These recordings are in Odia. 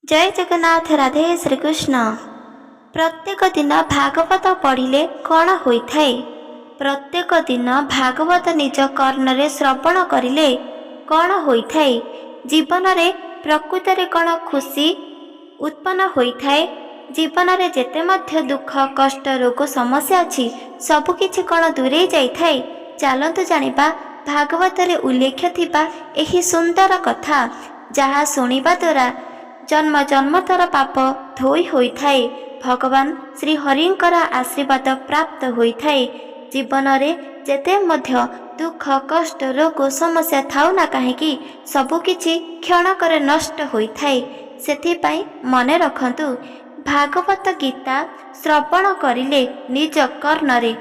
जय जगन्नाथ। राधे श्रीकृष्ण। प्रत्येक दिन भागवत पढ़िले कौन होइथाए? प्रत्येक दिन भागवत निज कर्णरे श्रवण करिले कौन होइथाए? जीवन रे प्रकृत रे कौन खुशी उत्पन्न होइथाए? जीवन रे जेते मध्य दुख कष्ट रोग समस्या अछि सबकिछि कौन दूरे जाइथाए? चलतु जानिबा भागवत रे उल्लेख थिबा एही सुंदर कथा, जहा सुनिबा द्वारा जन्म जन्मतर पाप धोई होइथाए। भगवान श्री हरिंकर आशीर्वाद प्राप्त होइथाए। जीवन रे जेते मध्य दुख कष्ट रोग समस्या थाउ ना काहेकि सबकिछि क्षणकर नष्ट होइथाए। सेथिपाई मने रखंतु, भागवत गीता श्रवण करिले निज कर्णरे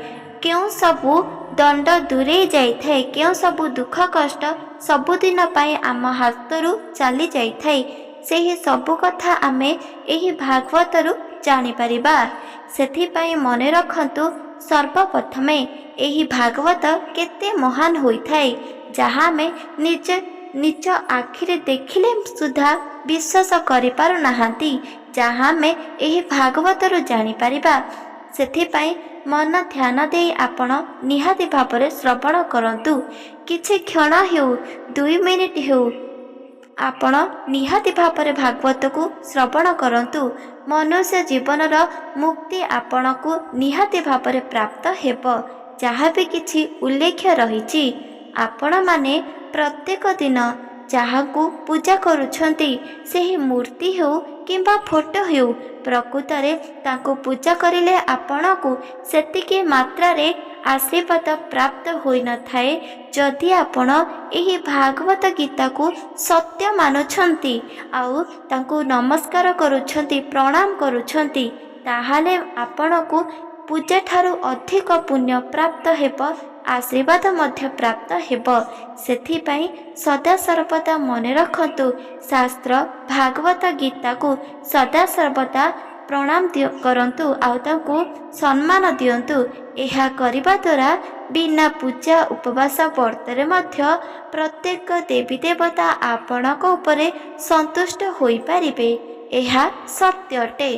केउ सबु दंड दूरे जाइथाए, केउ सबु दुख कष्ट सबुदिन पाई आम हातरू चली जाइथाए। सेही सबु कथा आमे एही भागवतरू जानी परिबा। सेथिपाई मने रखंतु, सर्वप्रथमे एही भागवत केते महान होइथाए, जहा आमे निज आखिरे देखिले सुधा विश्वास करि पारु नाहांती, जहा आमे एही भागवतरू जानी परिबा। सेथिपाई मन ध्यान देई आपण निहाती भाବରେ श्रवण करंतु। किछि क्षण हेउ 2 मिनिट हेउ आपण निहाती भाବରେ भागवत को श्रवण करंतु। मनुष्य जीवनर मुक्ति आपण को निहाती भाବରେ प्राप्त हेब। जहाँ भी किछि उल्लेख रहिछि, आपण माने प्रत्येक दिन जहाँ को पूजा करुछंती, सेही मूर्ति हो किंबा फोटो हो, प्रकृत रे ताको पूजा करिले आपण को सेतिके मात्रा रे आशीर्वाद प्राप्त होई न थाए। जदि आपण एही भागवत गीता को सत्य मानुछंती आउ तांको नमस्कार करुछंती, प्रणाम करुछंती, ताहाले आपण को पूजा ठारू अधिक पुण्य प्राप्त हेब, आशीर्वाद मध्य प्राप्त हेब। सेथिपाई सदा सर्वदा मने रखंतु, शास्त्र भागवत गीता को सदा सर्वदा प्रणाम करंतु आउ तांको सम्मान दियंतु। एहा करिबा द्वारा बिना पूजा उपवास व्रतरे मध्य प्रत्येक देवी देवता आपणक उपरे संतुष्ट होई पारिबे। एहा सत्य अटे।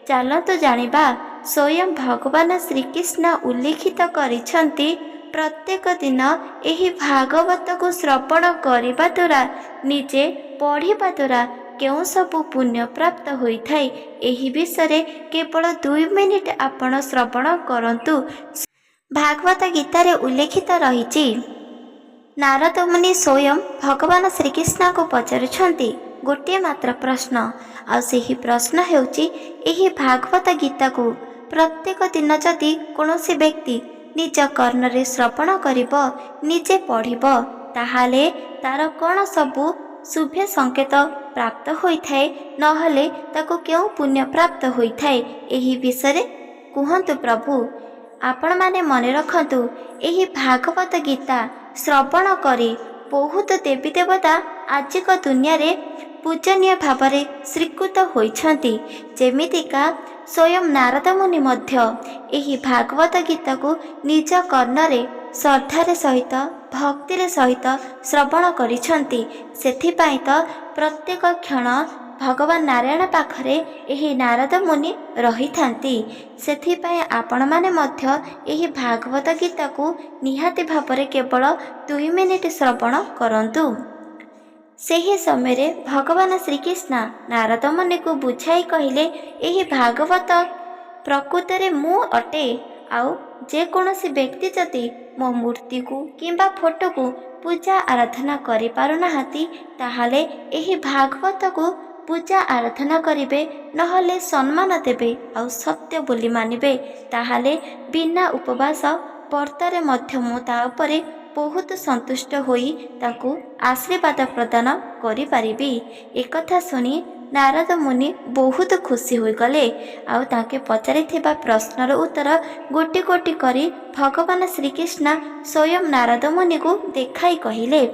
चलतु जानिबा, स्वयं भगवान श्रीकृष्ण उल्लिखित करिछंती, प्रत्येक दिन एही भागवत को श्रवण करिबा द्वारा निजे पढ़िबा द्वारा केउ सबु पुण्य प्राप्त होइथाए। एही विषय केवल 2 मिनिट आपण श्रवण करंतु। भागवत गीतारे उल्लेखित रहिछि, नारद मुनि स्वयं भगवान श्रीकृष्ण को पचारुछंती गोटे मात्र प्रश्न, आ सेही प्रश्न हेउछि, एही भागवत गीता को प्रत्येक दिन जदि कोनोसी व्यक्ति निज कर्णरे श्रवण करिब, निजे पढ़िब, ताहाले तार कोन सबु शुभ संकेत प्राप्त होइथाए, नहले ताको केउ पुण्य प्राप्त होइथाए? एही विषय कुहंतु प्रभु। आपण माने मने रखंतु, एही भागवत गीता श्रवण करी बहुत देवी देवता आजिक दुनिया रे पूजनीय भावरे स्वीकृत होइछंती। जेमितिका स्वयं नारद मुनि मध्य एही भागवत गीता को निज कर्णरे श्रद्धारे सहित भक्तिर सहित श्रवण करिछंती। सेथिपाई तो प्रत्येक क्षण भगवान नारायण पाखरे एही नारद मुनि रही थांती। सेथिपाई आपण माने मध्य एही भागवत गीता को निहाती भावरे केवल 2 मिनिट श्रवण करंतु। सेही समय भगवान श्रीकृष्ण नारद मुनि को बुझाई कहिले, एही भागवत प्रकृत रे मु अटे, आउ जे कोनोसी व्यक्ति जति मो मूर्ति को किंबा फोटो को पूजा आराधना करि पारु नाहांती, ताहाले एही भागवत को पूजा आराधना करिबे, नहले सम्मान देबे आउ सत्य बोली मानिबे, ताहाले बिना उपवास व्रतरे मध्य मु ता उपरे बहुत संतुष्ट होई ताकू आशीर्वाद प्रदान करि पारिबी। एकथा सुनी नारद मुनि बहुत खुशी होई गले, आउ ताके पचारिथिबा प्रश्नर उत्तर गोटी गोटी करी भगवान श्रीकृष्ण स्वयं नारद मुनि को देखाई कहिले।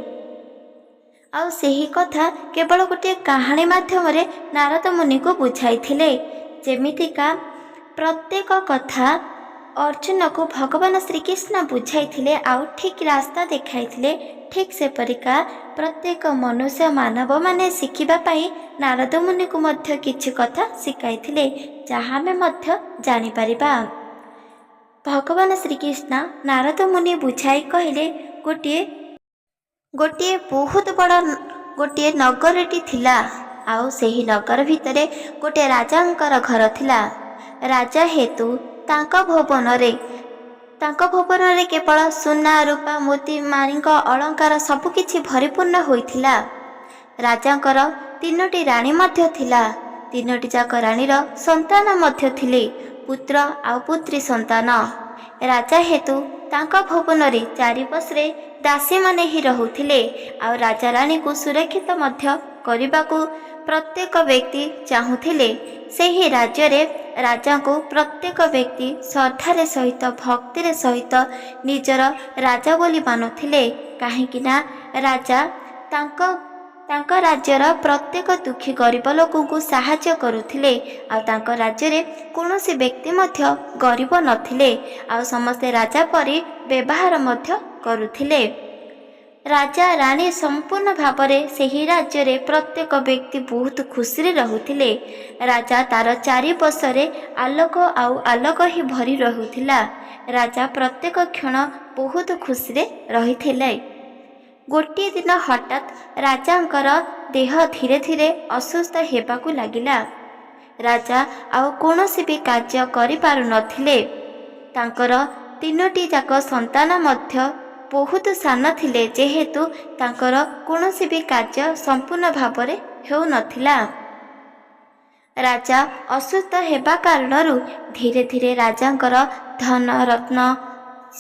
आउ सेही कथा केवल गोटे कहानी माध्यम रे नारद मुनि को बुझाइथिले। जेमितिका प्रत्येक कथा अर्जुन को भगवान श्रीकृष्ण बुझाइथिले, आउ ठीक रास्ता देखाइथिले, ଠିକ୍ ସେପରିକା ପ୍ରତ୍ୟେକ ମନୁଷ୍ୟ ମାନବ ମାନେ ଶିଖିବା ପାଇଁ ନାରଦ ମୁନିକୁ ମଧ୍ୟ କିଛି କଥା ଶିଖାଇଥିଲେ, ଯାହା ଆମେ ମଧ୍ୟ ଜାଣିପାରିବା। ଭଗବାନ ଶ୍ରୀକୃଷ୍ଣ ନାରଦ ମୁନି ବୁଝାଇ କହିଲେ, ଗୋଟିଏ ବହୁତ ବଡ଼ ଗୋଟିଏ ନଗରଟି ଥିଲା। ଆଉ ସେହି ନଗର ଭିତରେ ଗୋଟିଏ ରାଜାଙ୍କର ଘର ଥିଲା। ରାଜା ହେତୁ ତାଙ୍କ ଭୁବନରେ କେବଳ ସୁନା, ରୂପା, ମୋତି, ମାଣିକ, ଅଳଙ୍କାର ସବୁକିଛି ପରିପୂର୍ଣ୍ଣ ହୋଇଥିଲା। ରାଜାଙ୍କର 3ଟି ରାଣୀ ମଧ୍ୟ ଥିଲା। 3ଟି ଯାକ ରାଣୀର ସନ୍ତାନ ମଧ୍ୟ ଥିଲେ, ପୁତ୍ର ଆଉ ପୁତ୍ରୀ ସନ୍ତାନ। ରାଜା ହେତୁ ତାଙ୍କ ଭୁବନରେ ଚାରିପାର୍ଶ୍ୱରେ ଦାସୀମାନେ ହିଁ ରହୁଥିଲେ। ଆଉ ରାଜା ରାଣୀକୁ ସୁରକ୍ଷିତ ମଧ୍ୟ କରିବାକୁ ପ୍ରତ୍ୟେକ ବ୍ୟକ୍ତି ଚାହୁଁଥିଲେ। ସେହି ରାଜ୍ୟରେ ରାଜାଙ୍କୁ ପ୍ରତ୍ୟେକ ବ୍ୟକ୍ତି ଶ୍ରଦ୍ଧାରେ ସହିତ, ଭକ୍ତିରେ ସହିତ ନିଜର ରାଜା ବୋଲି ମାନୁଥିଲେ। କାହିଁକି ନା ରାଜା ତାଙ୍କ ରାଜ୍ୟର ପ୍ରତ୍ୟେକ ଦୁଃଖୀ ଗରିବ ଲୋକଙ୍କୁ ସାହାଯ୍ୟ କରୁଥିଲେ। ଆଉ ତାଙ୍କ ରାଜ୍ୟରେ କୌଣସି ବ୍ୟକ୍ତି ମଧ୍ୟ ଗରିବ ନଥିଲେ। ଆଉ ସମସ୍ତେ ରାଜା ପରି ବ୍ୟବହାର ମଧ୍ୟ କରୁଥିଲେ। ରାଜା ରାଣୀ ସମ୍ପୂର୍ଣ୍ଣ ଭାବରେ ସେହି ରାଜ୍ୟରେ ପ୍ରତ୍ୟେକ ବ୍ୟକ୍ତି ବହୁତ ଖୁସିରେ ରହୁଥିଲେ। ରାଜା ତାର ଚାରିପାର୍ଶ୍ୱରେ ଆଲୋକ ଆଉ ଆଲୋକ ହିଁ ଭରି ରହୁଥିଲା। ରାଜା ପ୍ରତ୍ୟେକ କ୍ଷଣ ବହୁତ ଖୁସିରେ ରହିଥିଲେ। ଗୋଟିଏ ଦିନ ହଠାତ୍ ରାଜାଙ୍କର ଦେହ ଧୀରେ ଧୀରେ ଅସୁସ୍ଥ ହେବାକୁ ଲାଗିଲା। ରାଜା ଆଉ କୌଣସି ବି କାର୍ଯ୍ୟ କରିପାରୁନଥିଲେ। ତାଙ୍କର 3ଟି ଯାକ ସନ୍ତାନ ମଧ୍ୟ ବହୁତ ସାନ ଥିଲେ, ଯେହେତୁ ତାଙ୍କର କୌଣସି ବି କାର୍ଯ୍ୟ ସମ୍ପୂର୍ଣ୍ଣ ଭାବରେ ହେଉନଥିଲା। ରାଜା ଅସୁସ୍ଥ ହେବା କାରଣରୁ ଧୀରେ ଧୀରେ ରାଜାଙ୍କର ଧନ ରତ୍ନ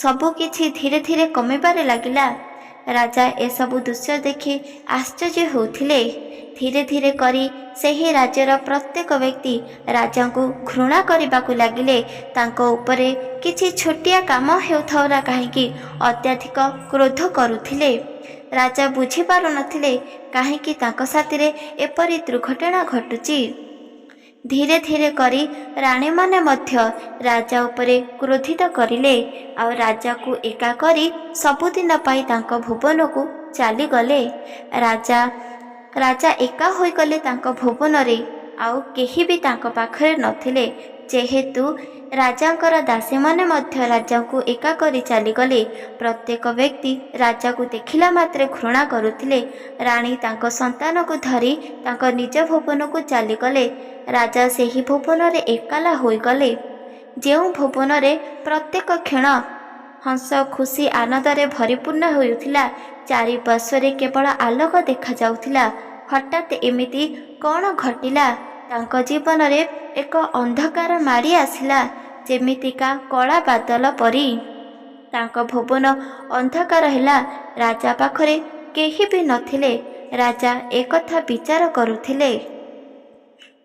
ସବୁକିଛି ଧୀରେ ଧୀରେ କମିବାରେ ଲାଗିଲା। ରାଜା ଏସବୁ ଦୃଶ୍ୟ ଦେଖି ଆଶ୍ଚର୍ଯ୍ୟ ହେଉଥିଲେ। ଧୀରେ ଧୀରେ କରି ସେହି ରାଜ୍ୟର ପ୍ରତ୍ୟେକ ବ୍ୟକ୍ତି ରାଜାଙ୍କୁ ଘୃଣା କରିବାକୁ ଲାଗିଲେ। ତାଙ୍କ ଉପରେ କିଛି ଛୋଟିଆ କାମ ହେଉଥାଉ ନା କାହିଁକି ଅତ୍ୟଧିକ କ୍ରୋଧ କରୁଥିଲେ। ରାଜା ବୁଝିପାରୁନଥିଲେ କାହିଁକି ତାଙ୍କ ସାଥିରେ ଏପରି ଦୁର୍ଘଟଣା ଘଟୁଛି। ଧୀରେ ଧୀରେ କରି ରାଣୀମାନେ ମଧ୍ୟ ରାଜା ଉପରେ କ୍ରୋଧିତ କରିଲେ। ଆଉ ରାଜାକୁ ଏକା କରି ସବୁଦିନ ପାଇଁ ତାଙ୍କ ଭୁବନକୁ ଚାଲିଗଲେ। ରାଜା ଏକା ହୋଇଗଲେ ତାଙ୍କ ଭୁବନରେ। ଆଉ କେହି ବି ତାଙ୍କ ପାଖରେ ନଥିଲେ। ଯେହେତୁ ରାଜାଙ୍କର ଦାସୀମାନେ ମଧ୍ୟ ରାଜାଙ୍କୁ ଏକା କରି ଚାଲିଗଲେ। ପ୍ରତ୍ୟେକ ବ୍ୟକ୍ତି ରାଜାକୁ ଦେଖିଲା ମାତ୍ରେ ଘୃଣା କରୁଥିଲେ। ରାଣୀ ତାଙ୍କ ସନ୍ତାନକୁ ଧରି ତାଙ୍କ ନିଜ ଭୁବନକୁ ଚାଲିଗଲେ। ରାଜା ସେହି ଭୁବନରେ ଏକଲା ହୋଇଗଲେ। ଯେଉଁ ଭୁବନରେ ପ୍ରତ୍ୟେକ କ୍ଷଣ ହସ ଖୁସି ଆନନ୍ଦରେ ପରିପୂର୍ଣ୍ଣ ହେଉଥିଲା, ଚାରିପାର୍ଶ୍ୱରେ କେବଳ ଆଲୋକ ଦେଖାଯାଉଥିଲା। ହଠାତ୍ ଏମିତି କ'ଣ ଘଟିଲା? ତାଙ୍କ ଜୀବନରେ ଏକ ଅନ୍ଧକାର ମାଡ଼ି ଆସିଲା, ଯେମିତିକା କଳା ବାଦଲ ପରି। ତାଙ୍କ ଭୁବନ ଅନ୍ଧକାର ହେଲା। ରାଜା ପାଖରେ କେହି ବି ନଥିଲେ। ରାଜା ଏକଥା ବିଚାର କରୁଥିଲେ।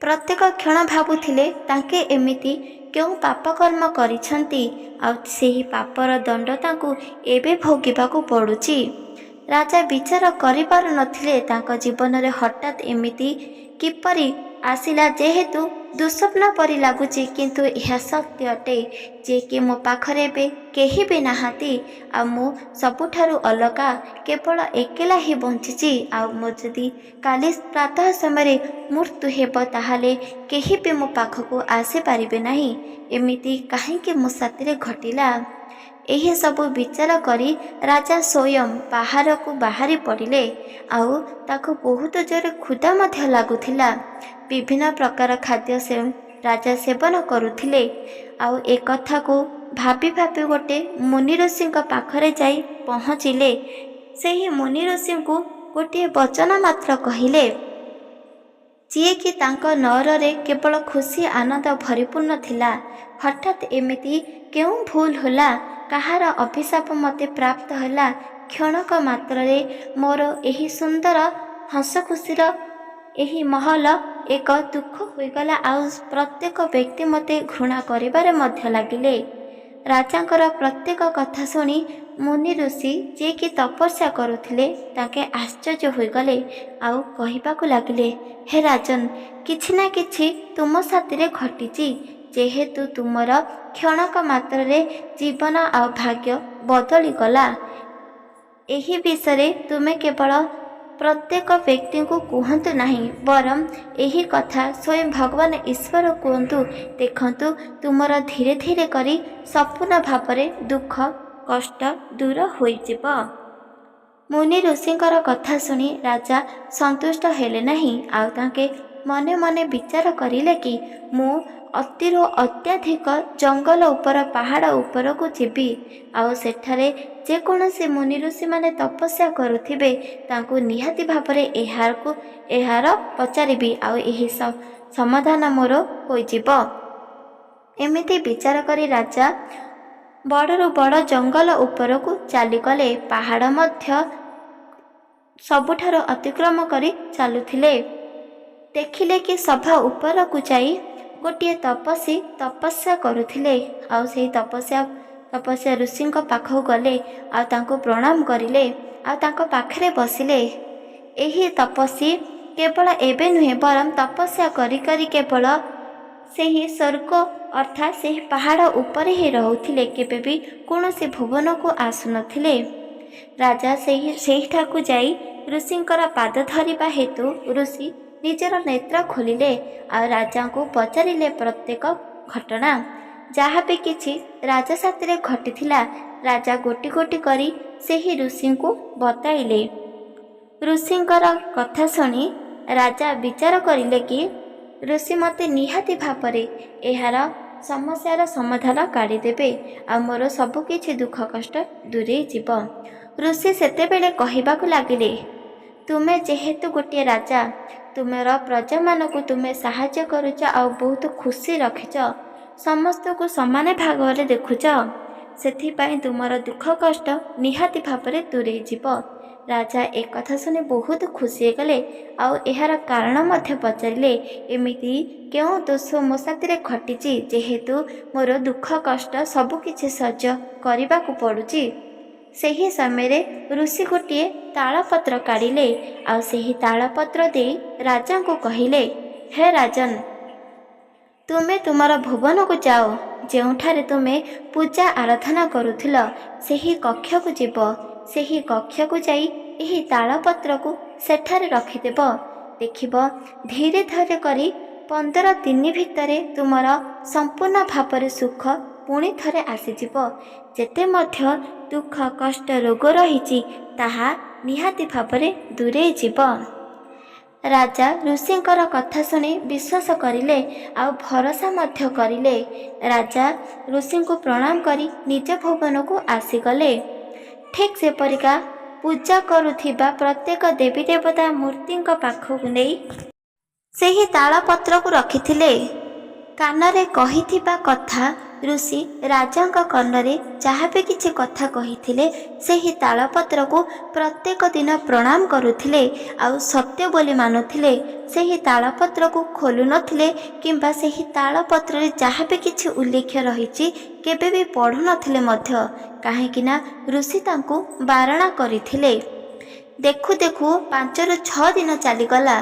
ପ୍ରତ୍ୟେକ କ୍ଷଣ ଭାବୁଥିଲେ ତାଙ୍କେ ଏମିତି କେଉଁ ପାପକର୍ମ କରିଛନ୍ତି, ଆଉ ସେହି ପାପର ଦଣ୍ଡ ତାଙ୍କୁ ଏବେ ଭୋଗିବାକୁ ପଡ଼ୁଛି। ରାଜା ବିଚାର କରିପାରୁନଥିଲେ ତାଙ୍କ ଜୀବନରେ ହଠାତ୍ ଏମିତି କିପରି ଆସିଲା, ଯେହେତୁ ଦୁଃସ୍ୱପ୍ନ ପରି ଲାଗୁଛି, କିନ୍ତୁ ଏହା ସତ୍ୟ ଅଟେ ଯେ କି ମୋ ପାଖରେ ଏବେ କେହି ବି ନାହାନ୍ତି। ଆଉ ମୁଁ ସବୁଠାରୁ ଅଲଗା, କେବଳ ଏକଲା ହିଁ ବଞ୍ଚିଛି। ଆଉ ମୋ ଯଦି କାଲି ପ୍ରାତଃ ସମୟରେ ମୃତ୍ୟୁ ହେବ, ତାହେଲେ କେହି ବି ମୋ ପାଖକୁ ଆସିପାରିବେ ନାହିଁ। ଏମିତି କାହିଁକି ମୋ ସାଥିରେ ଘଟିଲା? ଏହିସବୁ ବିଚାର କରି ରାଜା ସ୍ୱୟଂ ବାହାରକୁ ବାହାରି ପଡ଼ିଲେ। ଆଉ ତାକୁ ବହୁତ ଜୋରେ କ୍ଷୁଧା ମଧ୍ୟ ଲାଗୁଥିଲା। ବିଭିନ୍ନ ପ୍ରକାର ଖାଦ୍ୟ ରାଜା ସେବନ କରୁଥିଲେ। ଆଉ ଏ କଥାକୁ ଭାବି ଭାବି ଗୋଟେ ମୁନି ଋଷିଙ୍କ ପାଖରେ ଯାଇ ପହଞ୍ଚିଲେ। ସେହି ମୁନି ଋଷିଙ୍କୁ ଗୋଟିଏ ବଚନ ମାତ୍ର କହିଲେ, ଯିଏକି ତାଙ୍କ ନଅରରେ କେବଳ ଖୁସି ଆନନ୍ଦ ପରିପୂର୍ଣ୍ଣ ଥିଲା। ହଠାତ୍ ଏମିତି କେଉଁ ଭୁଲ ହେଲା? କାହାର ଅଭିଶାପ ମୋତେ ପ୍ରାପ୍ତ ହେଲା? କ୍ଷଣକ ମାତ୍ରରେ ମୋର ଏହି ସୁନ୍ଦର ହସ ଖୁସିର ଏହି ମହଲ ଏକ ଦୁଃଖ ହୋଇଗଲା। ଆଉ ପ୍ରତ୍ୟେକ ବ୍ୟକ୍ତି ମୋତେ ଘୃଣା କରିବାରେ ମଧ୍ୟ ଲାଗିଲେ। ରାଜାଙ୍କର ପ୍ରତ୍ୟେକ କଥା ଶୁଣି ମୁନି ଋଷି ଯିଏକି ତପସ୍ୟା କରୁଥିଲେ, ତାଙ୍କେ ଆଶ୍ଚର୍ଯ୍ୟ ହୋଇଗଲେ। ଆଉ କହିବାକୁ ଲାଗିଲେ, ହେ ରାଜନ, କିଛି ନା କିଛି ତୁମ ସାଥିରେ ଘଟିଛି। ଯେହେତୁ ତୁମର କ୍ଷଣକ ମାତ୍ରରେ ଜୀବନ ଆଉ ଭାଗ୍ୟ ବଦଳିଗଲା। ଏହି ବିଷୟରେ ତୁମେ କେବଳ ପ୍ରତ୍ୟେକ ବ୍ୟକ୍ତିଙ୍କୁ କୁହନ୍ତୁ ନାହିଁ, ବରଂ ଏହି କଥା ସ୍ୱୟଂ ଭଗବାନ ଈଶ୍ୱର କୁହନ୍ତୁ। ଦେଖନ୍ତୁ, ତୁମର ଧୀରେ ଧୀରେ କରି ସମ୍ପୂର୍ଣ୍ଣ ଭାବରେ ଦୁଃଖ କଷ୍ଟ ଦୂର ହୋଇଯିବ। ମୁନି ଋଷିଙ୍କର କଥା ଶୁଣି ରାଜା ସନ୍ତୁଷ୍ଟ ହେଲେ ନାହିଁ। ଆଉ ତାଙ୍କେ ମନେ ମନେ ବିଚାର କରିଲେ କି ମୁଁ ଅତିରୁ ଅତ୍ୟଧିକ ଜଙ୍ଗଲ ଉପର ପାହାଡ଼ ଉପରକୁ ଯିବି, ଆଉ ସେଠାରେ ଯେକୌଣସି ମୁନି ଋଷିମାନେ ତପସ୍ୟା କରୁଥିବେ ତାଙ୍କୁ ନିହାତି ଭାବରେ ଏହାର ପଚାରିବି, ଆଉ ଏହି ସମାଧାନ ମୋର ହୋଇଯିବ। ଏମିତି ବିଚାର କରି ରାଜା ବଡ଼ରୁ ବଡ଼ ଜଙ୍ଗଲ ଉପରକୁ ଚାଲିଗଲେ। ପାହାଡ଼ ମଧ୍ୟ ସବୁଠାରୁ ଅତିକ୍ରମ କରି ଚାଲୁଥିଲେ। ଦେଖିଲେ କି ସଭା ଉପରକୁ ଯାଇ ଗୋଟିଏ ତପସ୍ୱୀ ତପସ୍ୟା କରୁଥିଲେ। ଆଉ ସେହି ତପସ୍ୟା ଋଷିଙ୍କ ପାଖକୁ ଗଲେ, ଆଉ ତାଙ୍କୁ ପ୍ରଣାମ କରିଲେ, ଆଉ ତାଙ୍କ ପାଖରେ ବସିଲେ। ଏହି ତପସ୍ୱୀ କେବଳ ଏବେ ନୁହେଁ, ବରଂ ତପସ୍ୟା କରି କରି କେବଳ ସେହି ସ୍ୱର୍ଗ ଅର୍ଥାତ୍ ସେହି ପାହାଡ଼ ଉପରେ ହିଁ ରହୁଥିଲେ, କେବେ ବି କୌଣସି ଭୁବନକୁ ଆସୁନଥିଲେ। ରାଜା ସେହିଠାକୁ ଯାଇ ଋଷିଙ୍କର ପାଦ ଧରିବା ହେତୁ ଋଷି ନିଜର ନେତ୍ର ଖୋଲିଲେ, ଆଉ ରାଜାଙ୍କୁ ପଚାରିଲେ ପ୍ରତ୍ୟେକ ଘଟଣା। ଯାହା ବି କିଛି ରାଜା ସାଥିରେ ଘଟିଥିଲା ରାଜା ଗୋଟି ଗୋଟି କରି ସେହି ଋଷିଙ୍କୁ ବତାଇଲେ। ଋଷିଙ୍କର କଥା ଶୁଣି ରାଜା ବିଚାର କରିଲେ କି ଋଷି ମୋତେ ନିହାତି ଭାବରେ ଏହାର ସମସ୍ୟାର ସମାଧାନ କାଢ଼ିଦେବେ, ଆଉ ମୋର ସବୁକିଛି ଦୁଃଖ କଷ୍ଟ ଦୂରେଇ ଯିବ। ଋଷି ସେତେବେଳେ କହିବାକୁ ଲାଗିଲେ, ତୁମେ ଯେହେତୁ ଗୋଟିଏ ରାଜା, ତୁମର ପ୍ରଜାମାନଙ୍କୁ ତୁମେ ସାହାଯ୍ୟ କରୁଛ, ଆଉ ବହୁତ ଖୁସି ରଖିଛ, ସମସ୍ତଙ୍କୁ ସମାନ ଭାଗରେ ଦେଖୁଛ, ସେଥିପାଇଁ ତୁମର ଦୁଃଖ କଷ୍ଟ ନିହାତି ଭାବରେ ଦୂରେଇ ଯିବ। ରାଜା ଏକଥା ଶୁଣି ବହୁତ ଖୁସି ହେଇଗଲେ, ଆଉ ଏହାର କାରଣ ମଧ୍ୟ ପଚାରିଲେ, ଏମିତି କେଉଁ ଦୋଷ ମୋ ସାଥିରେ ଘଟିଛି ଯେହେତୁ ମୋର ଦୁଃଖ କଷ୍ଟ ସବୁକିଛି ସହ୍ୟ କରିବାକୁ ପଡ଼ୁଛି। ସେହି ସମୟରେ ଋଷି ଗୋଟିଏ ତାଳପତ୍ର କାଢ଼ିଲେ, ଆଉ ସେହି ତାଳପତ୍ର ଦେଇ ରାଜାଙ୍କୁ କହିଲେ, ହେ ରାଜନ, ତୁମେ ତୁମର ଭୁବନକୁ ଯାଅ, ଯେଉଁଠାରେ ତୁମେ ପୂଜା ଆରାଧନା କରୁଥିଲ ସେହି କକ୍ଷକୁ ଯିବ। ସେହି କକ୍ଷକୁ ଯାଇ ଏହି ତାଳପତ୍ରକୁ ସେଠାରେ ରଖିଦେବ। ଦେଖିବ ଧୀରେ ଧୀରେ କରି 15 ଦିନ ଭିତରେ ତୁମର ସମ୍ପୂର୍ଣ୍ଣ ଭାବରେ ସୁଖ ପୁଣି ଥରେ ଆସିଯିବ। ଯେତେ ମଧ୍ୟ ଦୁଃଖ କଷ୍ଟ ରୋଗ ରହିଛି ତାହା ନିହାତି ଭାବରେ ଦୂରେଇ ଯିବ। ରାଜା ଋଷିଙ୍କର କଥା ଶୁଣି ବିଶ୍ୱାସ କରିଲେ, ଆଉ ଭରସା ମଧ୍ୟ କରିଲେ। ରାଜା ଋଷିଙ୍କୁ ପ୍ରଣାମ କରି ନିଜ ଭୁବନକୁ ଆସିଗଲେ। ଠିକ୍ ସେପରିକା ପୂଜା କରୁଥିବା ପ୍ରତ୍ୟେକ ଦେବୀ ଦେବତା ମୂର୍ତ୍ତିଙ୍କ ପାଖକୁ ନେଇ ସେହି ତାଳପତ୍ରକୁ ରଖିଥିଲେ। କାନରେ କହିଥିବା କଥା ଋଷି ରାଜାଙ୍କ କର୍ଣ୍ଣରେ ଯାହା ବି କିଛି କଥା କହିଥିଲେ ସେହି ତାଳପତ୍ରକୁ ପ୍ରତ୍ୟେକ ଦିନ ପ୍ରଣାମ କରୁଥିଲେ, ଆଉ ସତ୍ୟ ବୋଲି ମାନୁଥିଲେ। ସେହି ତାଳପତ୍ରକୁ ଖୋଲୁନଥିଲେ କିମ୍ବା ସେହି ତାଳପତ୍ରରେ ଯାହା ବି କିଛି ଉଲ୍ଲେଖ ରହିଛି କେବେ ବି ପଢ଼ୁନଥିଲେ ମଧ୍ୟ, କାହିଁକିନା ଋଷି ତାଙ୍କୁ ବାରଣା କରିଥିଲେ। ଦେଖୁ ଦେଖୁ 5ରୁ 6 ଦିନ ଚାଲିଗଲା।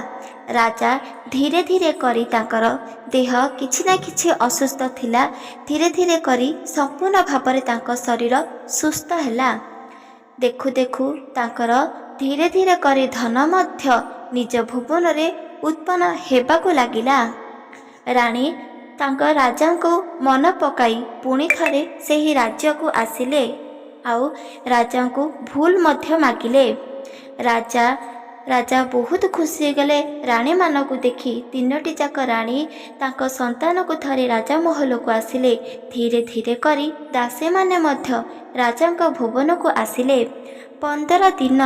ରାଜା ଧୀରେ ଧୀରେ କରି ତାଙ୍କର ଦେହ କିଛି ନା କିଛି ଅସୁସ୍ଥ ଥିଲା, ଧୀରେ ଧୀରେ କରି ସମ୍ପୂର୍ଣ୍ଣ ଭାବରେ ତାଙ୍କ ଶରୀର ସୁସ୍ଥ ହେଲା। ଦେଖୁ ଦେଖୁ ତାଙ୍କର ଧୀରେ ଧୀରେ କରି ଧନ ମଧ୍ୟ ନିଜ ଭୁବନରେ ଉତ୍ପନ୍ନ ହେବାକୁ ଲାଗିଲା। ରାଣୀ ତାଙ୍କ ରାଜାଙ୍କୁ ମନ ପକାଇ ପୁଣି ଥରେ ସେହି ରାଜ୍ୟକୁ ଆସିଲେ, ଆଉ ରାଜାଙ୍କୁ ଭୁଲ ମଧ୍ୟ ମାଗିଲେ। ରାଜା ବହୁତ ଖୁସି ହେଇଗଲେ ରାଣୀମାନଙ୍କୁ ଦେଖି। 3ଟି ଯାକ ରାଣୀ ତାଙ୍କ ସନ୍ତାନକୁ ଧରି ରାଜମହଲକୁ ଆସିଲେ। ଧୀରେ ଧୀରେ କରି ଦାସୀମାନେ ମଧ୍ୟ ରାଜାଙ୍କ ଭୁବନକୁ ଆସିଲେ। 15 ଦିନ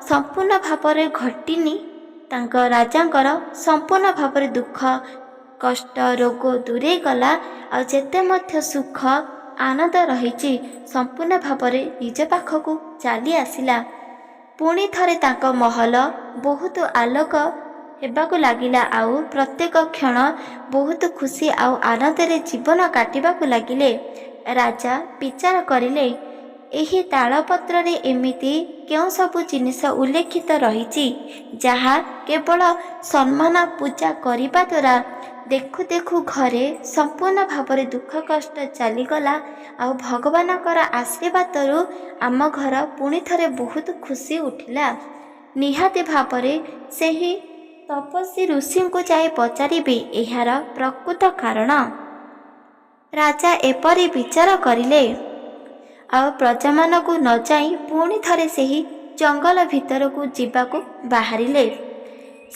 ସମ୍ପୂର୍ଣ୍ଣ ଭାବରେ ଘଟିନି, ତାଙ୍କ ରାଜାଙ୍କର ସମ୍ପୂର୍ଣ୍ଣ ଭାବରେ ଦୁଃଖ କଷ୍ଟ ରୋଗ ଦୂରେଇ ଗଲା, ଆଉ ଯେତେ ମଧ୍ୟ ସୁଖ ଆନନ୍ଦ ରହିଛି ସମ୍ପୂର୍ଣ୍ଣ ଭାବରେ ନିଜ ପାଖକୁ ଚାଲି ଆସିଲା। ପୁଣି ଥରେ ତାଙ୍କ ମହଲ ବହୁତ ଆଲୋକ ହେବାକୁ ଲାଗିଲା, ଆଉ ପ୍ରତ୍ୟେକ କ୍ଷଣ ବହୁତ ଖୁସି ଆଉ ଆନନ୍ଦରେ ଜୀବନ କାଟିବାକୁ ଲାଗିଲେ। ରାଜା ବିଚାର କରିଲେ, ଏହି ତାଳପତ୍ରରେ ଏମିତି କେଉଁ ସବୁ ଜିନିଷ ଉଲ୍ଲେଖିତ ରହିଛି ଯାହା କେବଳ ସମ୍ମାନ ପୂଜା କରିବା ଦ୍ୱାରା ଦେଖୁ ଦେଖୁ ଘରେ ସମ୍ପୂର୍ଣ୍ଣ ଭାବରେ ଦୁଃଖ କଷ୍ଟ ଚାଲିଗଲା। ଆଉ ଭଗବାନଙ୍କର ଆଶୀର୍ବାଦରୁ ଆମ ଘର ପୁଣି ଥରେ ବହୁତ ଖୁସି ଉଠିଲା। ନିହାତି ଭାବରେ ସେହି ତପସ୍ୱୀ ଋଷିଙ୍କୁ ଯାଇ ପଚାରିବି ଏହାର ପ୍ରକୃତ କାରଣ। ରାଜା ଏପରି ବିଚାର କରିଲେ ଆଉ ପ୍ରଜାମାନଙ୍କୁ ନ ଯାଇ ପୁଣି ଥରେ ସେହି ଜଙ୍ଗଲ ଭିତରକୁ ଯିବାକୁ ବାହାରିଲେ।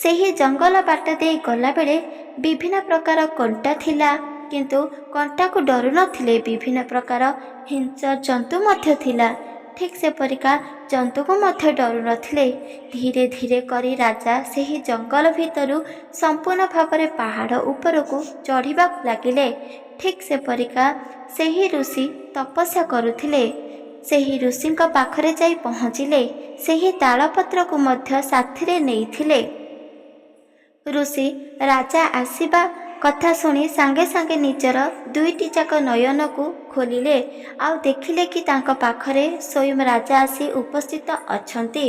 ସେହି ଜଙ୍ଗଲ ବାଟ ଦେଇ ଗଲାବେଳେ ବିଭିନ୍ନ ପ୍ରକାର କଣ୍ଟା ଥିଲା, କିନ୍ତୁ କଣ୍ଟାକୁ ଡରୁ ନଥିଲେ। ବିଭିନ୍ନ ପ୍ରକାର ହିଂସ୍ର ଜନ୍ତୁ ମଧ୍ୟ ଥିଲା, ଠିକ୍ ସେପରିକା ଜନ୍ତୁକୁ ମଧ୍ୟ ଡରୁ ନଥିଲେ। ଧୀରେ ଧୀରେ କରି ରାଜା ସେହି ଜଙ୍ଗଲ ଭିତରୁ ସମ୍ପୂର୍ଣ୍ଣ ଭାବରେ ପାହାଡ଼ ଉପରକୁ ଚଢ଼ିବାକୁ ଲାଗିଲେ। ଠିକ୍ ସେପରିକା ସେହି ଋଷି ତପସ୍ୟା କରୁଥିଲେ। ସେହି ଋଷିଙ୍କ ପାଖରେ ଯାଇ ପହଞ୍ଚିଲେ। ସେହି ତାଳପତ୍ରକୁ ମଧ୍ୟ ସାଥିରେ ନେଇଥିଲେ। ଋଷି ରାଜା ଆସିବା କଥା ଶୁଣି ସାଙ୍ଗେ ସାଙ୍ଗେ ନିଜର ଦୁଇଟି ଯାକ ନୟନକୁ ଖୋଲିଲେ ଆଉ ଦେଖିଲେ କି ତାଙ୍କ ପାଖରେ ସ୍ୱୟଂ ରାଜା ଆସି ଉପସ୍ଥିତ ଅଛନ୍ତି।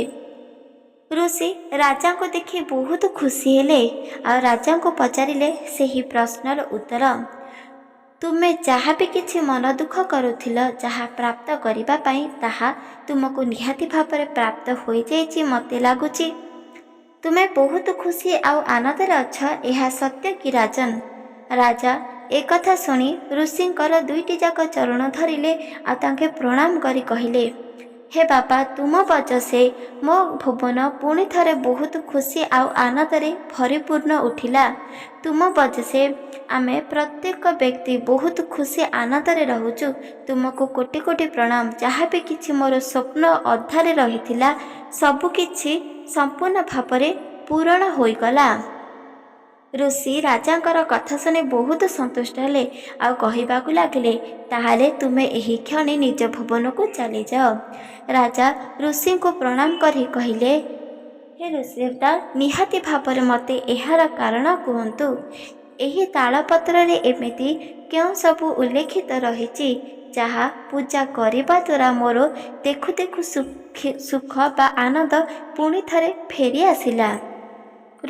ଋଷି ରାଜାଙ୍କୁ ଦେଖି ବହୁତ ଖୁସି ହେଲେ ଆଉ ରାଜାଙ୍କୁ ପଚାରିଲେ ସେହି ପ୍ରଶ୍ନର ଉତ୍ତର। ତୁମେ ଯାହା ବି କିଛି ମନ ଦୁଃଖ କରୁଥିଲ, ଯାହା ପ୍ରାପ୍ତ କରିବା ପାଇଁ, ତାହା ତୁମକୁ ନିହାତି ଭାବରେ ପ୍ରାପ୍ତ ହୋଇଯାଇଛି ମୋତେ ଲାଗୁଛି। ତୁମେ ବହୁତ ଖୁସି ଆଉ ଆନନ୍ଦରେ ଅଛ, ଏହା ସତ୍ୟ କି ରାଜନ? ରାଜା ଏକଥା ଶୁଣି ଋଷିଙ୍କର ଦୁଇଟି ଯାକ ଚରଣ ଧରିଲେ ଆଉ ତାଙ୍କେ ପ୍ରଣାମ କରି କହିଲେ, ହେ ବାବା, ତୁମ ବଚସେ ମୋ ଭୁବନ ପୁଣି ଥରେ ବହୁତ ଖୁସି ଆଉ ଆନନ୍ଦରେ ପରିପୂର୍ଣ୍ଣ ଉଠିଲା। ତୁମ ବଚସେ ଆମେ ପ୍ରତ୍ୟେକ ବ୍ୟକ୍ତି ବହୁତ ଖୁସି ଆନନ୍ଦରେ ରହୁଛୁ। ତୁମକୁ କୋଟି କୋଟି ପ୍ରଣାମ। ଯାହା ବି କିଛି ମୋର ସ୍ୱପ୍ନ ଅଧାରେ ରହିଥିଲା, ସବୁକିଛି ସମ୍ପୂର୍ଣ୍ଣ ଭାବରେ ପୂରଣ ହୋଇଗଲା। ଋଷି ରାଜାଙ୍କର କଥା ଶୁଣି ବହୁତ ସନ୍ତୁଷ୍ଟ ହେଲେ ଆଉ କହିବାକୁ ଲାଗିଲେ, ତାହେଲେ ତୁମେ ଏହି କ୍ଷଣି ନିଜ ଭୁବନକୁ ଚାଲିଯାଅ। ରାଜା ଋଷିଙ୍କୁ ପ୍ରଣାମ କରି କହିଲେ, ହେ ଋଷିଦେବତା, ନିହାତି ଭାବରେ ମୋତେ ଏହାର କାରଣ କୁହନ୍ତୁ। ଏହି ତାଳପତ୍ରରେ ଏମିତି କେଉଁ ସବୁ ଉଲ୍ଲେଖିତ ରହିଛି ଯାହା ପୂଜା କରିବା ଦ୍ୱାରା ମୋର ଦେଖୁ ଦେଖୁ ସୁଖ ବା ଆନନ୍ଦ ପୁଣି ଥରେ ଫେରି ଆସିଲା।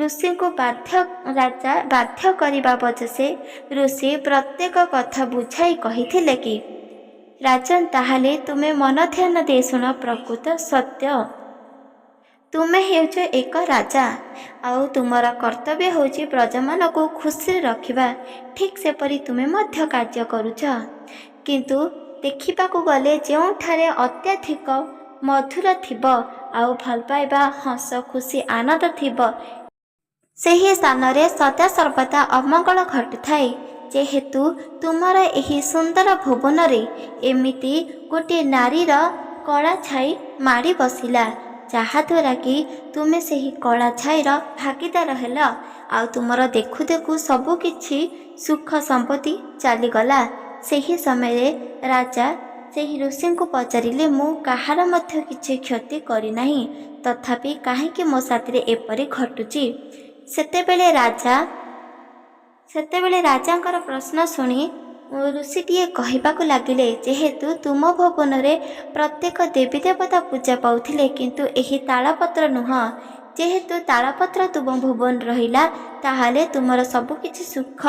ଋଷିଙ୍କୁ ରାଜା ବାଧ୍ୟ କରିବା ବଚସେ ଋଷି ପ୍ରତ୍ୟେକ କଥା ବୁଝାଇ କହିଥିଲେ କି, ରାଜନ, ତାହେଲେ ତୁମେ ମନ ଧ୍ୟାନ ଦେଇ ଶୁଣ ପ୍ରକୃତ ସତ୍ୟ। ତୁମେ ହେଉଛ ଏକ ରାଜା ଆଉ ତୁମର କର୍ତ୍ତବ୍ୟ ହେଉଛି ପ୍ରଜାମାନଙ୍କୁ ଖୁସିରେ ରଖିବା। ଠିକ୍ ସେପରି ତୁମେ ମଧ୍ୟ କାର୍ଯ୍ୟ କରୁଛ। କିନ୍ତୁ ଦେଖିବାକୁ ଗଲେ ଯେଉଁଠାରେ ଅତ୍ୟଧିକ ମଧୁର ଥିବ ଆଉ ଭଲ ପାଇବା, ହସ, ଖୁସି, ଆନନ୍ଦ ଥିବ, ସେହି ସ୍ଥାନରେ ସଦାସର୍ବଦା ଅମଙ୍ଗଳ ଘଟୁଥାଏ। ଯେହେତୁ ତୁମର ଏହି ସୁନ୍ଦର ଭୁବନରେ ଏମିତି ଗୋଟିଏ ନାରୀର କଳା ଛାଇ ମାଡ଼ି ବସିଲା, ଯାହାଦ୍ୱାରା କି ତୁମେ ସେହି କଳା ଛାଇର ଭାଗିଦାର ହେଲ ଆଉ ତୁମର ଦେଖୁ ଦେଖୁ ସବୁକିଛି ସୁଖ ସମ୍ପତ୍ତି ଚାଲିଗଲା। ସେହି ସମୟରେ ରାଜା ସେହି ଋଷିଙ୍କୁ ପଚାରିଲେ, ମୁଁ କାହାର ମଧ୍ୟ କିଛି କ୍ଷତି କରିନାହିଁ, ତଥାପି କାହିଁକି ମୋ ସାଥିରେ ଏପରି ଘଟୁଛି? ସେତେବେଳେ ରାଜାଙ୍କର ପ୍ରଶ୍ନ ଶୁଣି ଋଷିଟିଏ କହିବାକୁ ଲାଗିଲେ, ଯେହେତୁ ତୁମ ଭୁବନରେ ପ୍ରତ୍ୟେକ ଦେବୀ ଦେବତା ପୂଜା ପାଉଥିଲେ, କିନ୍ତୁ ଏହି ତାଳପତ୍ର ନୁହଁ। ଯେହେତୁ ତାଳପତ୍ର ତୁମ ଭୁବନ ରହିଲା, ତାହେଲେ ତୁମର ସବୁକିଛି ସୁଖ,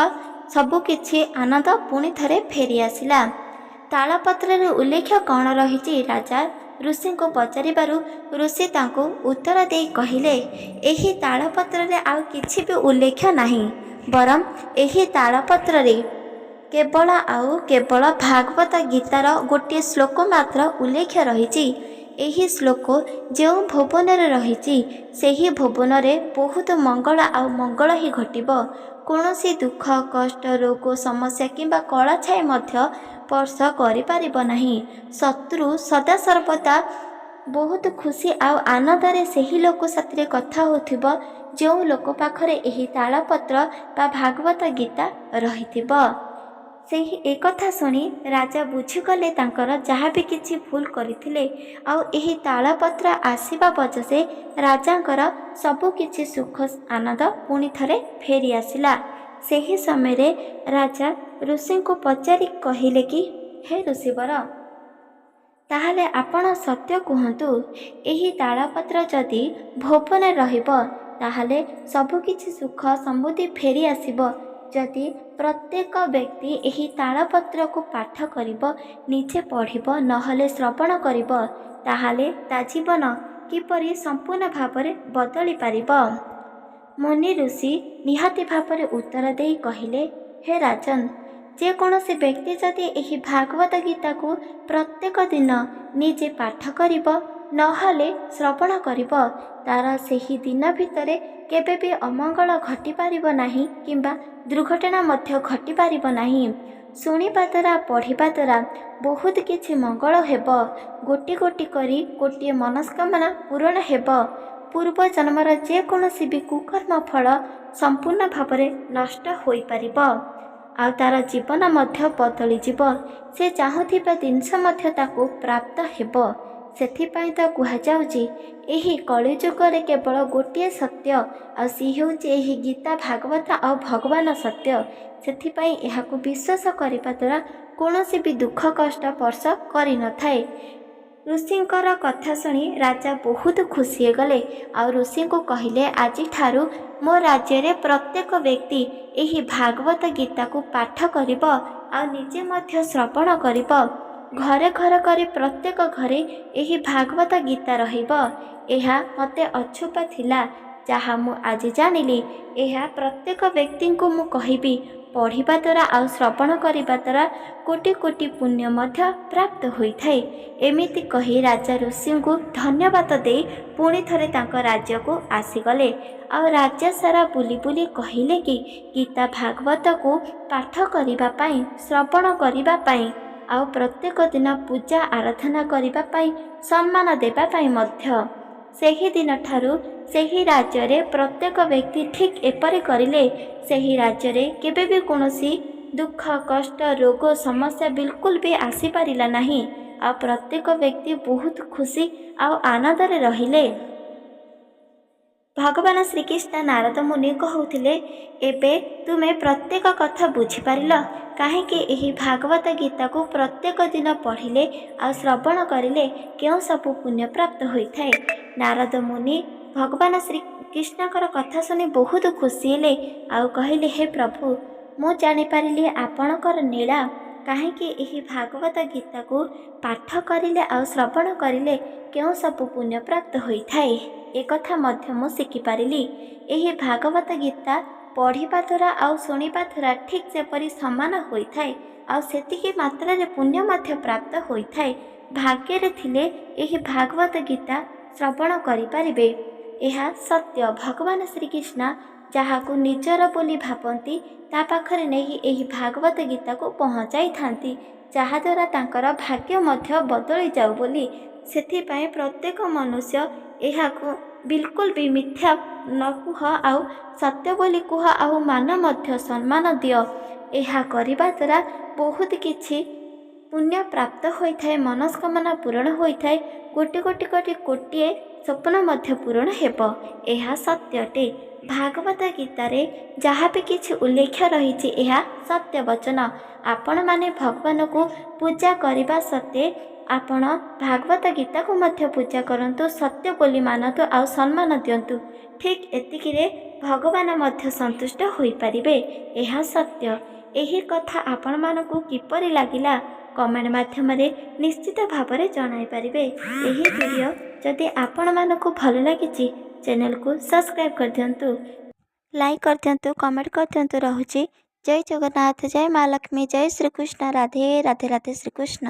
ସବୁକିଛି ଆନନ୍ଦ ପୁଣି ଥରେ ଫେରି ଆସିଲା। ତାଳପତ୍ରର ଉଲ୍ଲେଖ କ'ଣ ରହିଛି? ରାଜା ଋଷିଙ୍କୁ ପଚାରିବାରୁ ଋଷି ତାଙ୍କୁ ଉତ୍ତର ଦେଇ କହିଲେ, ଏହି ତାଳପତ୍ରରେ ଆଉ କିଛି ବି ଉଲ୍ଲେଖ ନାହିଁ, ବରଂ ଏହି ତାଳପତ୍ରରେ କେବଳ ଭାଗବତ ଗୀତାର ଗୋଟିଏ ଶ୍ଲୋକ ମାତ୍ର ଉଲ୍ଲେଖ ରହିଛି। ଏହି ଶ୍ଲୋକ ଯେଉଁ ଭୁବନରେ ରହିଛି, ସେହି ଭୁବନରେ ବହୁତ ମଙ୍ଗଳ ଆଉ ମଙ୍ଗଳ ହିଁ ଘଟିବ। କୌଣସି ଦୁଃଖ, କଷ୍ଟ, ରୋଗ, ସମସ୍ୟା କିମ୍ବା କଳା ଛାଇ ମଧ୍ୟ ସ୍ପର୍ଶ କରିପାରିବ ନାହିଁ। ଶତ୍ରୁ ସଦାସର୍ବଦା ବହୁତ ଖୁସି ଆଉ ଆନନ୍ଦରେ ସେହି ଲୋକ ସାଥିରେ କଥା ହେଉଥିବ ଯେଉଁ ଲୋକ ପାଖରେ ଏହି ତାଳପତ୍ର ବା ଭାଗବତ ଗୀତା ରହିଥିବ। ସେହି ଏକଥା ଶୁଣି ରାଜା ବୁଝିଗଲେ ତାଙ୍କର ଯାହା ବି କିଛି ଭୁଲ କରିଥିଲେ ଆଉ ଏହି ତାଳପତ୍ର ଆସିବା ବଚସେ ରାଜାଙ୍କର ସବୁକିଛି ସୁଖ ଆନନ୍ଦ ପୁଣି ଥରେ ଫେରି ଆସିଲା। ସେହି ସମୟରେ ରାଜା ଋଷିଙ୍କୁ ପଚାରି କହିଲେ କି, ହେ ଋଷିବର, ତାହେଲେ ଆପଣ ସତ୍ୟ କୁହନ୍ତୁ, ଏହି ତାଳପତ୍ର ଯଦି ଭୁବନରେ ରହିବ, ତାହେଲେ ସବୁକିଛି ସୁଖ ସମୃଦ୍ଧି ଫେରି ଆସିବ, ଯଦି ପ୍ରତ୍ୟେକ ବ୍ୟକ୍ତି ଏହି ତାଳପତ୍ରକୁ ପାଠ କରିବ, ନିଜେ ପଢ଼ିବ, ନହେଲେ ଶ୍ରବଣ କରିବ, ତାହେଲେ ତା ଜୀବନ କିପରି ସମ୍ପୂର୍ଣ୍ଣ ଭାବରେ ବଦଳି ପାରିବ। ମୁନି ଋଷି ନିହାତି ଭାବରେ ଉତ୍ତର ଦେଇ କହିଲେ, ହେ ରାଜନ, ଯେକୌଣସି ବ୍ୟକ୍ତି ଯଦି ଏହି ଭାଗବତ ଗୀତାକୁ ପ୍ରତ୍ୟେକ ଦିନ ନିଜେ ପାଠ କରିବ, ନହେଲେ ଶ୍ରବଣ କରିବ, ତାର ସେହି ଦିନ ଭିତରେ କେବେ ବି ଅମଙ୍ଗଳ ଘଟିପାରିବ ନାହିଁ କିମ୍ବା ଦୁର୍ଘଟଣା ମଧ୍ୟ ଘଟିପାରିବ ନାହିଁ। ଶୁଣିବା ଦ୍ୱାରା, ପଢ଼ିବା ଦ୍ୱାରା ବହୁତ କିଛି ମଙ୍ଗଳ ହେବ। ଗୋଟି ଗୋଟି କରି ଗୋଟିଏ ମନସ୍କାମନା ପୂରଣ ହେବ। ପୂର୍ବ ଜନ୍ମର ଯେକୌଣସି ବି କୁକର୍ମ ଫଳ ସମ୍ପୂର୍ଣ୍ଣ ଭାବରେ ନଷ୍ଟ ହୋଇପାରିବ, ଆଉ ତାର ଜୀବନ ମଧ୍ୟ ବଦଳିଯିବ। ସେ ଚାହୁଁଥିବା ଜିନିଷ ମଧ୍ୟ ତାକୁ ପ୍ରାପ୍ତ ହେବ। ସେଥିପାଇଁ ତ କୁହାଯାଉଛି, ଏହି କଳିଯୁଗରେ କେବଳ ଗୋଟିଏ ସତ୍ୟ, ଆଉ ସିଏ ହେଉଛି ଏହି ଗୀତା ଭାଗବତ ଆଉ ଭଗବାନ ସତ୍ୟ। ସେଥିପାଇଁ ଏହାକୁ ବିଶ୍ୱାସ କରିବା ଦ୍ୱାରା କୌଣସି ବି ଦୁଃଖ କଷ୍ଟ ସ୍ପର୍ଶ କରିନଥାଏ। ଋଷିଙ୍କର କଥା ଶୁଣି ରାଜା ବହୁତ ଖୁସି ହେଇଗଲେ, ଆଉ ଋଷିଙ୍କୁ କହିଲେ, ଆଜିଠାରୁ ମୋ ରାଜ୍ୟରେ ପ୍ରତ୍ୟେକ ବ୍ୟକ୍ତି ଏହି ଭାଗବତ ଗୀତାକୁ ପାଠ କରିବ, ଆଉ ନିଜେ ମଧ୍ୟ ଶ୍ରବଣ କରିବ। ଘରେ ଘର କରି ପ୍ରତ୍ୟେକ ଘରେ ଏହି ଭାଗବତ ଗୀତା ରହିବ। ଏହା ମୋତେ ଅଛୁପା ଥିଲା, ଯାହା ମୁଁ ଆଜି ଜାଣିଲି। ଏହା ପ୍ରତ୍ୟେକ ବ୍ୟକ୍ତିଙ୍କୁ ମୁଁ କହିବି। ପଢ଼ିବା ଦ୍ୱାରା ଆଉ ଶ୍ରବଣ କରିବା ଦ୍ୱାରା କୋଟି କୋଟି ପୁଣ୍ୟ ମଧ୍ୟ ପ୍ରାପ୍ତ ହୋଇଥାଏ। ଏମିତି କହି ରାଜା ଋଷିଙ୍କୁ ଧନ୍ୟବାଦ ଦେଇ ପୁଣି ଥରେ ତାଙ୍କ ରାଜ୍ୟକୁ ଆସିଗଲେ। ଆଉ ରାଜ୍ୟ ସାରା ବୁଲି ବୁଲି କହିଲେ କି ଗୀତା ଭାଗବତକୁ ପାଠ କରିବା ପାଇଁ, ଶ୍ରବଣ କରିବା ପାଇଁ, ଆଉ ପ୍ରତ୍ୟେକ ଦିନ ପୂଜା ଆରାଧନା କରିବା ପାଇଁ, ସମ୍ମାନ ଦେବା ପାଇଁ ମଧ୍ୟ। ସେହିଦିନ ଠାରୁ ସେହି ରାଜ୍ୟରେ ପ୍ରତ୍ୟେକ ବ୍ୟକ୍ତି ଠିକ୍ ଏପରି କରିଲେ। ସେହି ରାଜ୍ୟରେ କେବେ ବି କୌଣସି ଦୁଃଖ କଷ୍ଟ ରୋଗ ସମସ୍ୟା ବିଲକୁଲ ବି ଆସିପାରିଲା ନାହିଁ, ଆଉ ପ୍ରତ୍ୟେକ ବ୍ୟକ୍ତି ବହୁତ ଖୁସି ଆଉ ଆନନ୍ଦରେ ରହିଲେ। ଭଗବାନ ଶ୍ରୀକୃଷ୍ଣ ନାରଦ ମୁନି କହୁଥିଲେ, ଏବେ ତୁମେ ପ୍ରତ୍ୟେକ କଥା ବୁଝିପାରିଲ, କାହିଁକି ଏହି ଭାଗବତ ଗୀତାକୁ ପ୍ରତ୍ୟେକ ଦିନ ପଢ଼ିଲେ ଆଉ ଶ୍ରବଣ କରିଲେ କେଉଁ ସବୁ ପୁଣ୍ୟ ପ୍ରାପ୍ତ ହୋଇଥାଏ। ନାରଦ ମୁନି ଭଗବାନ ଶ୍ରୀକୃଷ୍ଣଙ୍କର କଥା ଶୁଣି ବହୁତ ଖୁସି ହେଲେ, ଆଉ କହିଲେ, ହେ ପ୍ରଭୁ, ମୁଁ ଜାଣିପାରିଲି ଆପଣଙ୍କର ନୀଳା। କାହିଁକି ଏହି ଭାଗବତ ଗୀତାକୁ ପାଠ କରିଲେ ଆଉ ଶ୍ରବଣ କରିଲେ କେଉଁ ସବୁ ପୁଣ୍ୟ ପ୍ରାପ୍ତ ହୋଇଥାଏ, ଏକଥା ମଧ୍ୟ ମୁଁ ଶିଖିପାରିଲି। ଏହି ଭାଗବତ ଗୀତା ପଢ଼ିବା ଦ୍ୱାରା ଆଉ ଶୁଣିବା ଦ୍ୱାରା ଠିକ୍ ଯେପରି ସମାନ ହୋଇଥାଏ, ଆଉ ସେତିକି ମାତ୍ରାରେ ପୁଣ୍ୟ ମଧ୍ୟ ପ୍ରାପ୍ତ ହୋଇଥାଏ। ଭାଗ୍ୟରେ ଥିଲେ ଏହି ଭାଗବତ ଗୀତା ଶ୍ରବଣ କରିପାରିବେ। ଏହା ସତ୍ୟ। ଭଗବାନ ଶ୍ରୀକୃଷ୍ଣ ଯାହାକୁ ନିଜର ବୋଲି ଭାବନ୍ତି, ତା ପାଖରେ ନେଇ ଏହି ଭାଗବତ ଗୀତାକୁ ପହଞ୍ଚାଇଥାନ୍ତି, ଯାହାଦ୍ୱାରା ତାଙ୍କର ଭାଗ୍ୟ ମଧ୍ୟ ବଦଳି ଯାଉ ବୋଲି। ସେଥିପାଇଁ ପ୍ରତ୍ୟେକ ମନୁଷ୍ୟ ଏହାକୁ ବିଲକୁଲ ବି ମିଥ୍ୟା ନ କୁହ, ଆଉ ସତ୍ୟ ବୋଲି କୁହ, ଆଉ ମାନ ମଧ୍ୟ ସମ୍ମାନ ଦିଅ। ଏହା କରିବା ଦ୍ୱାରା ବହୁତ କିଛି ପୁଣ୍ୟ ପ୍ରାପ୍ତ ହୋଇଥାଏ, ମନସ୍କାମନା ପୂରଣ ହୋଇଥାଏ, ଗୋଟି ଗୋଟି କରି ଗୋଟିଏ ସ୍ୱପ୍ନ ମଧ୍ୟ ପୂରଣ ହେବ। ଏହା ସତ୍ୟଟେ। ଭାଗବତ ଗୀତାରେ ଯାହା ବି କିଛି ଉଲ୍ଲେଖ ରହିଛି, ଏହା ସତ୍ୟ ବଚନ। ଆପଣମାନେ ଭଗବାନଙ୍କୁ ପୂଜା କରିବା ସତ୍ତ୍ୱେ ଆପଣ ଭାଗବତ ଗୀତାକୁ ମଧ୍ୟ ପୂଜା କରନ୍ତୁ, ସତ୍ୟ ବୋଲି ମାନନ୍ତୁ, ଆଉ ସମ୍ମାନ ଦିଅନ୍ତୁ। ଠିକ୍ ଏତିକିରେ ଭଗବାନ ମଧ୍ୟ ସନ୍ତୁଷ୍ଟ ହୋଇପାରିବେ। ଏହା ସତ୍ୟ। ଏହି କଥା ଆପଣମାନଙ୍କୁ କିପରି ଲାଗିଲା କମେଣ୍ଟ ମାଧ୍ୟମରେ ନିଶ୍ଚିତ ଭାବରେ ଜଣାଇ ପାରିବେ। ଏହି ଭିଡ଼ିଓ ଯଦି ଆପଣମାନଙ୍କୁ ଭଲ ଲାଗିଛି, ଚ୍ୟାନେଲକୁ ସବସ୍କ୍ରାଇବ୍ କରିଦିଅନ୍ତୁ, ଲାଇକ୍ କରିଦିଅନ୍ତୁ, କମେଣ୍ଟ କରିଦିଅନ୍ତୁ। ରହୁଛି। ଜୟ ଜଗନ୍ନାଥ, ଜୟ ମା ଲକ୍ଷ୍ମୀ, ଜୟ ଶ୍ରୀକୃଷ୍ଣ, ରାଧେ ରାଧେ ରାଧେ ଶ୍ରୀକୃଷ୍ଣ।